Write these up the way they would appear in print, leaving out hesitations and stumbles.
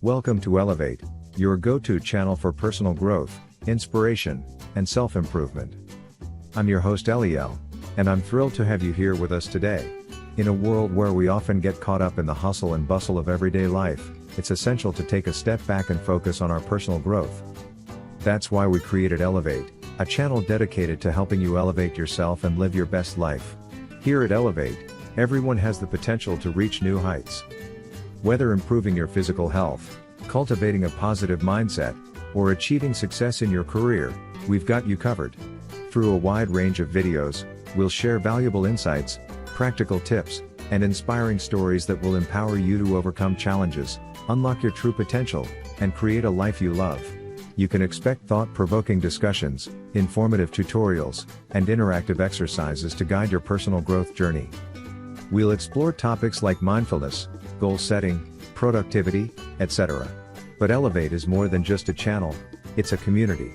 Welcome to Elevate, your go-to channel for personal growth, inspiration, and self-improvement. I'm your host Eliel, and I'm thrilled to have you here with us today. In a world where we often get caught up in the hustle and bustle of everyday life, it's essential to take a step back and focus on our personal growth. That's why we created Elevate, a channel dedicated to helping you elevate yourself and live your best life. Here at Elevate, everyone has the potential to reach new heights. Whether improving your physical health, cultivating a positive mindset, or achieving success in your career, we've got you covered. Through a wide range of videos, we'll share valuable insights, practical tips, and inspiring stories that will empower you to overcome challenges, unlock your true potential, and create a life you love. You can expect thought-provoking discussions, informative tutorials, and interactive exercises to guide your personal growth journey. We'll explore topics like mindfulness, goal setting, productivity, etc. But Elevate is more than just a channel, it's a community.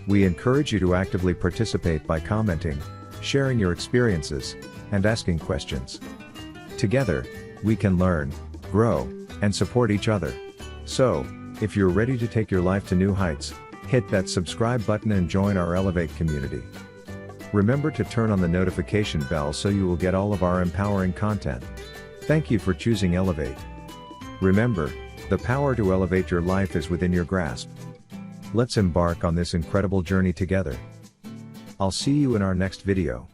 We encourage you to actively participate by commenting, sharing your experiences, and asking questions. Together, we can learn, grow, and support each other. So, if you're ready to take your life to new heights, hit that subscribe button and join our Elevate community. Remember to turn on the notification bell so you will get all of our empowering content. Thank you for choosing Elevate. Remember, the power to elevate your life is within your grasp. Let's embark on this incredible journey together. I'll see you in our next video.